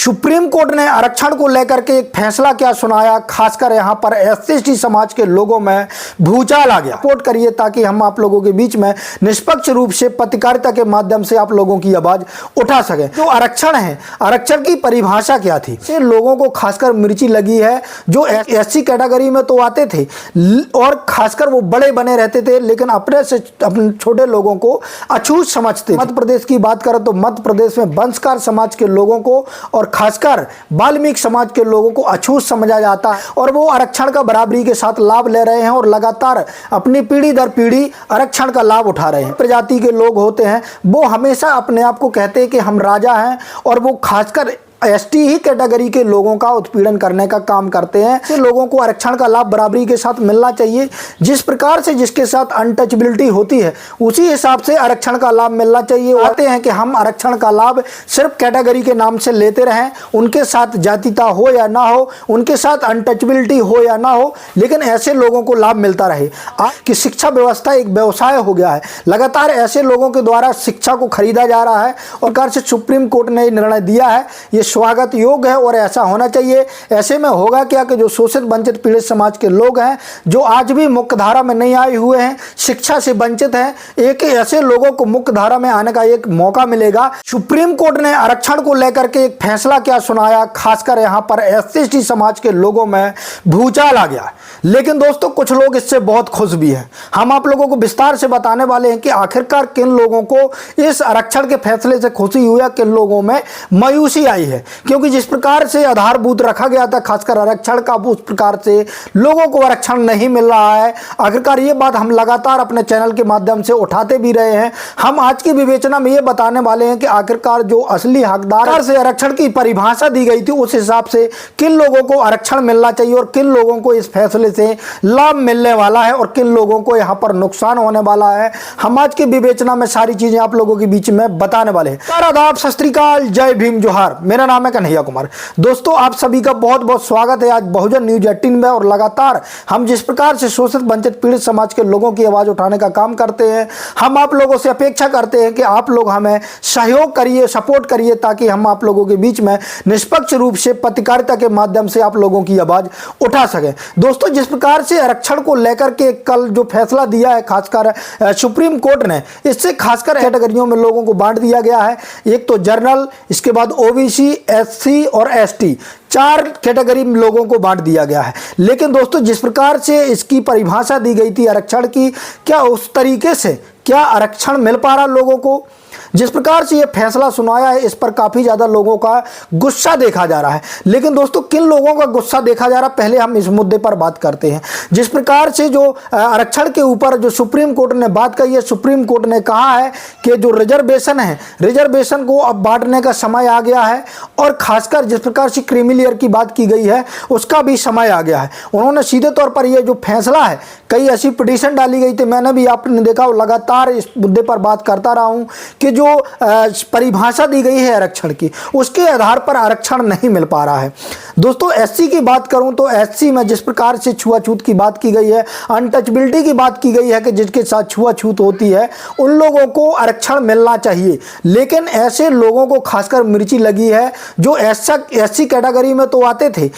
Supreme court ने आरक्षण को लेकर के एक फैसला क्या सुनाया, खासकर यहां पर एससी समाज के लोगों में भूचाल आ गया। रिपोर्ट करिए ताकि हम आप लोगों के बीच में निष्पक्ष रूप से पत्रकारिता के माध्यम से आप लोगों की आवाज उठा सके। जो आरक्षण है, आरक्षण की परिभाषा क्या थी, से लोगों को खासकर मिर्ची लगी है। जो एससी कैटेगरी में तो आते थे और खासकर वो बड़े बने रहते थे, लेकिन अपने से अपने छोटे लोगों को अछूत समझते। मध्य प्रदेश की बात करें तो मध्य प्रदेश में वंशकार समाज के लोगों को और खासकर वाल्मीकि समाज के लोगों को अछूत समझा जाता है और वो आरक्षण का बराबरी के साथ लाभ ले रहे हैं और लगातार अपनी पीढ़ी दर पीढ़ी आरक्षण का लाभ उठा रहे हैं। प्रजाति के लोग होते हैं वो हमेशा अपने आप को कहते हैं कि हम राजा हैं और वो खासकर एसटी ही कैटेगरी के लोगों का उत्पीड़न करने का काम करते हैं। ऐसे लोगों को आरक्षण का लाभ बराबरी के साथ मिलना चाहिए। जिस प्रकार से जिसके साथ अनटचबिलिटी होती है उसी हिसाब से आरक्षण का लाभ मिलना चाहिए। आते हैं कि हम आरक्षण का लाभ सिर्फ कैटेगरी के नाम से लेते रहें, उनके साथ जातिता हो या ना हो, उनके साथ अनटचबिलिटी हो या ना हो, लेकिन ऐसे लोगों को लाभ मिलता रहे। आज की शिक्षा व्यवस्था एक व्यवसाय हो गया है। लगातार ऐसे लोगों के द्वारा शिक्षा को खरीदा जा रहा है और प्रकार से सुप्रीम कोर्ट ने निर्णय दिया है, ये स्वागत योग्य है और ऐसा होना चाहिए। ऐसे में होगा क्या कि जो शोषित वंचित पीड़ित समाज के लोग हैं, जो आज भी मुख्य धारा में नहीं आए हुए हैं, शिक्षा से वंचित हैं, एक ऐसे लोगों को मुख्य धारा में आने का एक मौका मिलेगा। सुप्रीम कोर्ट ने आरक्षण को लेकर के एक फैसला क्या सुनाया, खासकर यहां पर एससी समाज के लोगों में भूचाल आ गया। लेकिन दोस्तों कुछ लोग इससे बहुत खुश भी हैं। हम आप लोगों को विस्तार से बताने वाले हैं कि आखिरकार किन लोगों को इस आरक्षण के फैसले से खुशी हुई है, किन लोगों में मायूसी आई है। क्योंकि जिस प्रकार से आधारभूत रखा गया था खासकर आरक्षण का, उस प्रकार से लोगों को आरक्षण नहीं मिल रहा है। आखिरकार ये बात हम लगातार अपने चैनल के माध्यम से उठाते भी रहे हैं। हम आज की विवेचना में ये बताने वाले हैं कि आखिरकार जो असली हकदार से आरक्षण की परिभाषा दी गई थी उस हिसाब से किन लोगों को आरक्षण मिलना चाहिए और किन लोगों को इस फैसले से लाभ मिलने वाला है और किन लोगों को यहाँ पर नुकसान होने वाला है। हम आज की विवेचना में सारी चीजें आप लोगों के बीच में बताने वाले हैं। आदाब, सत श्री अकाल, जय भीम, जोहार। मेरा नाम है कन्हैया कुमार। दोस्तों आप सभी का बहुत बहुत स्वागत है आज बहुजन न्यूज 18 में। और लगातार हम जिस प्रकार से शोषित वंचित पीड़ित समाज के लोगों की आवाज उठाने का काम करते हैं, हम आप लोगों से अपेक्षा करते हैं कि आप लोग हमें सहयोग करिए, सपोर्ट करिए, ताकि हम आप लोगों के बीच में निष्पक्ष रूप से पत्रकारिता के माध्यम से आप लोगों की आवाज उठा सके। दोस्तों जिस प्रकार से आरक्षण को लेकर के कल जो फैसला दिया है खासकर सुप्रीम कोर्ट ने, इससे खासकर कैटेगरियों में लोगों को बांट दिया गया है। एक तो जनरल, इसके बाद ओबीसी, एससी और एसटी, 4 कैटेगरी में लोगों को बांट दिया गया है। लेकिन दोस्तों जिस प्रकार से इसकी परिभाषा दी गई थी आरक्षण की, क्या उस तरीके से क्या आरक्षण मिल पा रहा लोगों को? जिस प्रकार से ये फैसला सुनाया है इस पर काफी ज्यादा लोगों का गुस्सा देखा जा रहा है। लेकिन दोस्तों किन लोगों का गुस्सा देखा जा रहा है, पहले हम इस मुद्दे पर बात करते हैं। जिस प्रकार से जो आरक्षण के ऊपर जो सुप्रीम कोर्ट ने बात कही है, सुप्रीम कोर्ट ने कहा है कि जो रिजर्वेशन है, रिजर्वेशन को अब बांटने का समय आ गया है और खासकर जिस प्रकार से क्रीमी लेयर की बात की गई है उसका भी समय आ गया है। उन्होंने सीधे तौर पर यह जो फैसला है, कई ऐसी पिटीशन डाली गई थी, मैंने भी आपने देखा लगातार इस मुद्दे पर बात करता रहा हूं कि जो परिभाषा दी गई है आरक्षण की, उसके आधार पर आरक्षण नहीं मिल पा रहा है। दोस्तों एससी की बात करूं तो एससी में जिस प्रकार से छुआछूत की बात की गई है, अनटचबिलिटी की बात की गई है कि जिसके साथ छुआछूत होती है उन लोगों को आरक्षण मिलना चाहिए। लेकिन ऐसे लोगों को खासकर मिर्ची लगी है जो एससी कैटेगरी में तो आते थे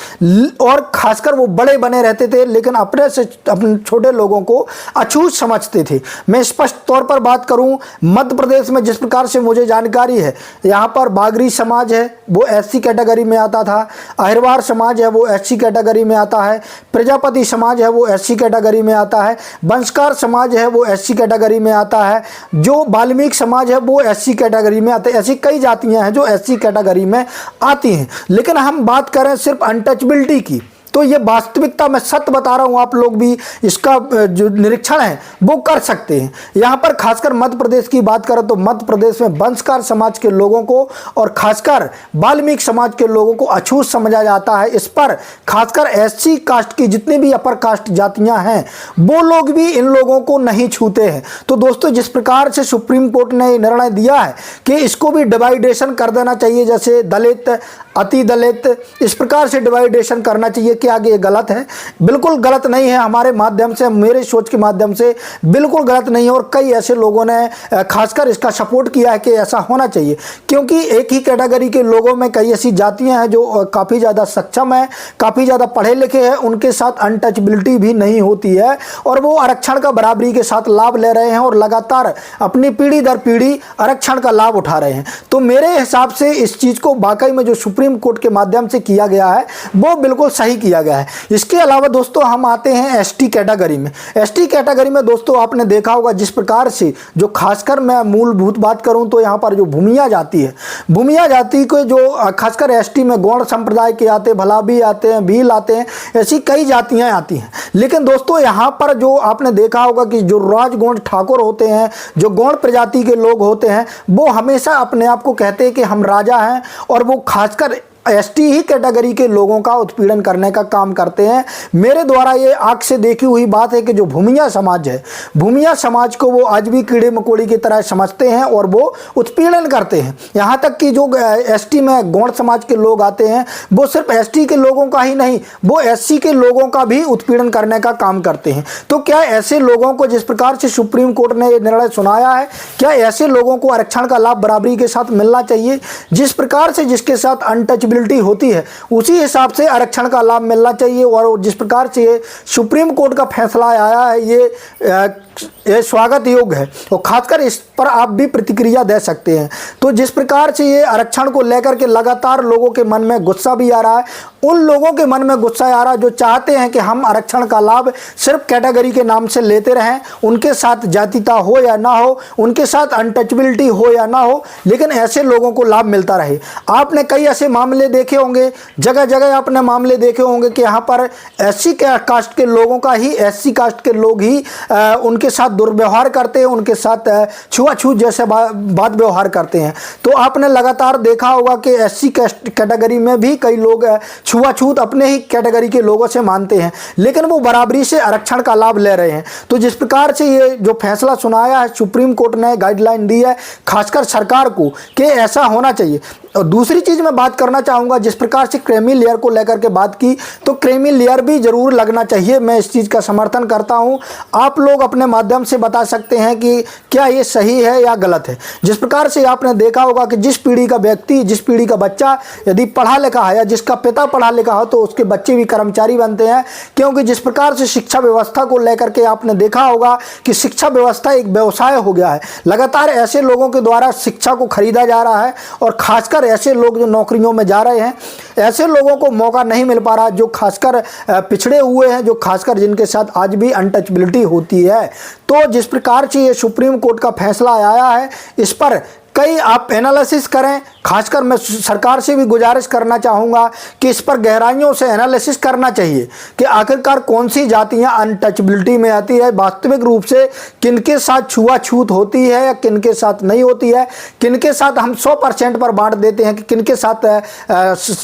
और खासकर वो बड़े बने रहते थे, लेकिन अपने से अपने छोटे लोगों को अछूत समझते थे। मैं स्पष्ट तौर पर बात करूं, मध्य प्रदेश में जिस प्रकार से मुझे जानकारी है, यहाँ पर बागरी समाज है वो एससी कैटेगरी में आता था, अहिरवार समाज है वो एससी कैटेगरी में आता है, प्रजापति समाज है वो एससी कैटेगरी में आता है, वंशकार समाज है वो एससी कैटेगरी में आता है, जो वाल्मीकि समाज है वो एससी कैटेगरी में आता है। ऐसी कई जातियां हैं जो एससी कैटेगरी में आती हैं। लेकिन हम बात करें सिर्फ अनटचबिलिटी की, तो ये वास्तविकता मैं सत्य बता रहा हूँ, आप लोग भी इसका जो निरीक्षण है वो कर सकते हैं। यहाँ पर खासकर मध्य प्रदेश की बात करें तो मध्य प्रदेश में वंशकार समाज के लोगों को और खासकर वाल्मीकि समाज के लोगों को अछूत समझा जाता है। इस पर खासकर एससी कास्ट की जितनी भी अपर कास्ट जातियां हैं वो लोग भी इन लोगों को नहीं छूते हैं। तो दोस्तों जिस प्रकार से सुप्रीम कोर्ट ने निर्णय दिया है कि इसको भी डिवाइडेशन कर देना चाहिए, जैसे दलित, अति दलित, इस प्रकार से डिवाइडेशन करना चाहिए के आगे ये गलत है, बिल्कुल गलत नहीं है। हमारे माध्यम से, मेरे सोच के माध्यम से बिल्कुल गलत नहीं है। और कई ऐसे लोगों ने खासकर इसका सपोर्ट किया है कि ऐसा होना चाहिए, क्योंकि एक ही कैटेगरी के लोगों में कई ऐसी जातियां हैं जो काफ़ी ज़्यादा सक्षम है, काफ़ी ज़्यादा पढ़े लिखे हैं, उनके साथ अनटचबिलिटी भी नहीं होती है और वो आरक्षण का बराबरी के साथ लाभ ले रहे हैं और लगातार अपनी पीढ़ी दर पीढ़ी आरक्षण का लाभ उठा रहे हैं। तो मेरे हिसाब से इस चीज़ को वाकई में जो सुप्रीम कोर्ट के माध्यम से किया गया है वो बिल्कुल सही किया गया है। इसके अलावा दोस्तों हम आते हैं एसटी कैटेगरी में। एसटी कैटेगरी में दोस्तों आपने देखा होगा जिस प्रकार से, जो खासकर मैं मूलभूत बात करूं तो यहाँ पर जो भूमिया जाति है, भूमिया जाति को जो खासकर एसटी में गौड़ संप्रदाय के आते हैं, भलाबी आते हैं, भील आते हैं, ऐसी कई जातियाँ आती हैं। लेकिन दोस्तों यहाँ पर जो आपने देखा होगा कि जो राजगौंड ठाकुर होते हैं, जो गौड़ प्रजाति के लोग होते हैं, वो हमेशा अपने आप को कहते हैं कि हम राजा हैं और वो खासकर एसटी ही कैटेगरी के लोगों का उत्पीड़न करने का काम करते हैं। मेरे द्वारा ये आंख से देखी हुई बात है कि जो भूमिया समाज है, भूमिया समाज को वो आज भी कीड़े मकोड़ी की तरह समझते हैं और वो उत्पीड़न करते हैं। यहाँ तक कि जो एसटी में गौड़ समाज के लोग आते हैं, वो सिर्फ एसटी के लोगों का ही नहीं, वो एससी के लोगों का भी उत्पीड़न करने का काम करते हैं। तो क्या ऐसे लोगों को, जिस प्रकार से सुप्रीम कोर्ट ने ये निर्णय सुनाया है, क्या ऐसे लोगों को आरक्षण का लाभ बराबरी के साथ मिलना चाहिए? जिस प्रकार से जिसके साथ अनटचबिलिटी होती है उसी हिसाब से आरक्षण का लाभ मिलना चाहिए। और जिस प्रकार से ये सुप्रीम कोर्ट का फैसला आया है ये स्वागत योग्य है और खासकर इस पर आप भी प्रतिक्रिया दे सकते हैं। तो जिस प्रकार से ये आरक्षण को लेकर के लगातार लोगों के मन में गुस्सा भी आ रहा है, उन लोगों के मन में गुस्सा आ रहा है जो चाहते हैं कि हम आरक्षण का लाभ सिर्फ कैटेगरी के नाम से लेते रहें, उनके साथ जातिता हो या ना हो, उनके साथ अनटचबिलिटी हो या ना हो, लेकिन ऐसे लोगों को लाभ मिलता रहे। आपने कई ऐसे मामले देखे होंगे, जगह जगह आपने मामले देखे होंगे कि यहाँ पर एससी कास्ट के लोगों का ही, एससी कास्ट के लोग ही उनके साथ दुर्व्यवहार करते हैं, उनके साथ छुआछूत जैसे बात व्यवहार करते हैं। तो आपने लगातार देखा होगा कि एससी कैटेगरी में भी कई लोग छुआछूत अपने ही कैटेगरी के लोगों से मानते हैं, लेकिन वो बराबरी से आरक्षण का लाभ ले रहे हैं। तो जिस प्रकार से ये जो फैसला सुनाया है, सुप्रीम कोर्ट ने गाइडलाइन दी है खासकर सरकार को कि ऐसा होना चाहिए। और दूसरी चीज़ मैं बात करना चाहूँगा, जिस प्रकार से क्रीमी लेयर को लेकर के बात की, तो क्रीमी लेयर भी ज़रूर लगना चाहिए। मैं इस चीज़ का समर्थन करता हूँ। आप लोग अपने माध्यम से बता सकते हैं कि क्या ये सही है या गलत है। जिस प्रकार से आपने देखा होगा कि जिस पीढ़ी का व्यक्ति, जिस पीढ़ी का बच्चा यदि पढ़ा लिखा है या जिसका पिता पढ़ा लिखा हो, तो उसके बच्चे भी कर्मचारी बनते हैं। क्योंकि जिस प्रकार से शिक्षा व्यवस्था को लेकर के आपने देखा होगा कि शिक्षा व्यवस्था एक व्यवसाय हो गया है। लगातार ऐसे लोगों के द्वारा शिक्षा को खरीदा जा रहा है और खासकर ऐसे लोग जो नौकरियों में जा रहे हैं, ऐसे लोगों को मौका नहीं मिल पा रहा जो खासकर पिछड़े हुए हैं, जो खासकर जिनके साथ आज भी अनटचबिलिटी होती है। तो जिस प्रकार से ये सुप्रीम कोर्ट का फैसला आया है, इस पर कई आप एनालिसिस करें। खासकर मैं सरकार से भी गुजारिश करना चाहूँगा कि इस पर गहराइयों से एनालिसिस करना चाहिए कि आखिरकार कौन सी जातियाँ अनटचबिलिटी में आती है, वास्तविक रूप से किनके साथ छुआछूत होती है या किनके साथ नहीं होती है, किनके साथ हम 100% पर बांट देते हैं कि किनके साथ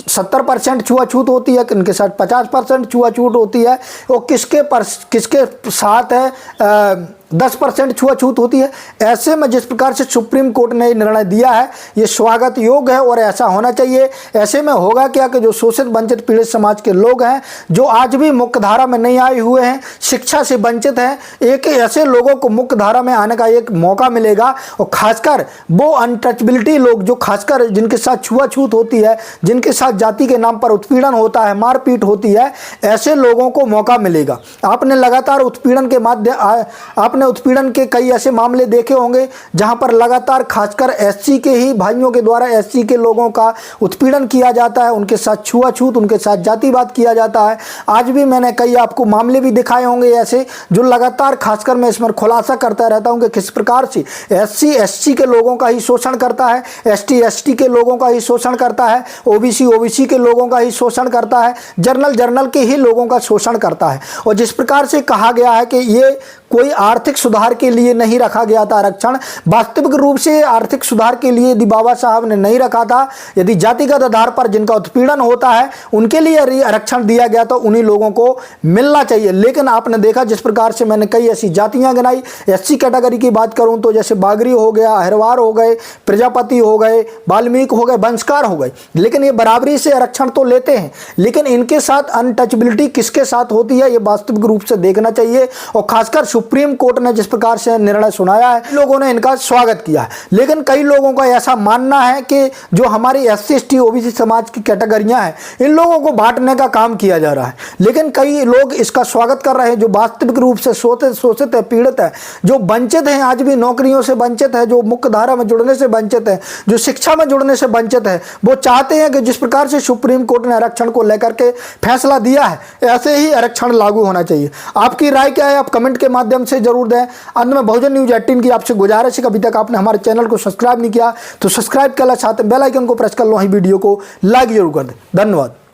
70% छुआछूत होती है, किनके साथ 50% छुआछूत होती है और किसके साथ है 10% छुआछूत होती है। ऐसे में जिस प्रकार से सुप्रीम कोर्ट ने निर्णय दिया है, ये स्वागत योग्य है और ऐसा होना चाहिए। ऐसे में होगा क्या कि जो शोषित वंचित पीड़ित समाज के लोग हैं, जो आज भी मुख्य धारा में नहीं आए हुए हैं, शिक्षा से वंचित हैं, एक ऐसे लोगों को मुख्य धारा में आने का एक मौका मिलेगा। और खासकर वो अनटचबिलिटी लोग जो खासकर जिनके साथ छुआछूत होती है, जिनके साथ जाति के नाम पर उत्पीड़न होता है, मारपीट होती है, ऐसे लोगों को मौका मिलेगा। आपने लगातार उत्पीड़न के माध्यम उत्पीड़न के कई ऐसे मामले देखे होंगे जहां पर लगातार खासकर एससी के ही भाइयों के द्वारा एससी के लोगों का उत्पीड़न किया जाता है, उनके साथ छुआछूत, उनके साथ जातिवाद किया जाता है। आज भी मैंने कई आपको मामले भी दिखाए होंगे ऐसे, जो लगातार खासकर मैं इसमें खुलासा करता रहता हूं कि किस प्रकार से एससी एससी के लोगों का ही शोषण करता है, एसटी एसटी के लोगों का ही शोषण करता है, ओबीसी ओबीसी के लोगों का ही शोषण करता है, जर्नल के ही लोगों का शोषण करता है। और जिस प्रकार से कहा गया है कि ये कोई आर्थिक सुधार के लिए नहीं रखा गया था आरक्षण, वास्तविक रूप से आर्थिक सुधार के लिए यदि बाबा साहब ने नहीं रखा था, यदि जातिगत आधार पर जिनका उत्पीड़न होता है उनके लिए आरक्षण दिया गया तो उन्हीं लोगों को मिलना चाहिए। लेकिन आपने देखा जिस प्रकार से मैंने कई ऐसी जातियां गिनाई, एससी कैटेगरी की बात करूं तो जैसे बागरी हो गया, अहिरवार हो गए, प्रजापति हो गए, वाल्मीकि हो गए, वंशकार हो गए, लेकिन ये बराबरी से आरक्षण तो लेते हैं, लेकिन इनके साथ अनटचबिलिटी किसके साथ होती है ये वास्तविक रूप से देखना चाहिए। और खासकर सुप्रीम कोर्ट ने जिस प्रकार से निर्णय सुनाया है, लोगों ने इनका स्वागत किया है। लेकिन कई लोगों का ऐसा मानना है कि जो हमारी एससी एसटी ओबीसी समाज की कैटेगरियां हैं इन लोगों को बांटने का काम किया जा रहा है, लेकिन कई लोग इसका स्वागत कर रहे हैं जो वास्तविक रूप से शोषित है, पीड़ित है, जो वंचित हैं, आज भी नौकरियों से वंचित है, जो मुख्य धारा में जुड़ने से वंचित है, जो शिक्षा में जुड़ने से वंचित है, वो चाहते हैं कि जिस प्रकार से सुप्रीम कोर्ट ने आरक्षण को लेकर के फैसला दिया है ऐसे ही आरक्षण लागू होना चाहिए। आपकी राय क्या है आप कमेंट के माध्यम से जरूर दें। अंत में बहुजन न्यूज 18 की आपसे गुजारिश है कि अभी तक आपने हमारे चैनल को सब्सक्राइब नहीं किया तो सब्सक्राइब कर लो, साथ में बेल आइकन को प्रेस कर लो, वही वीडियो को लाइक जरूर कर दें। धन्यवाद।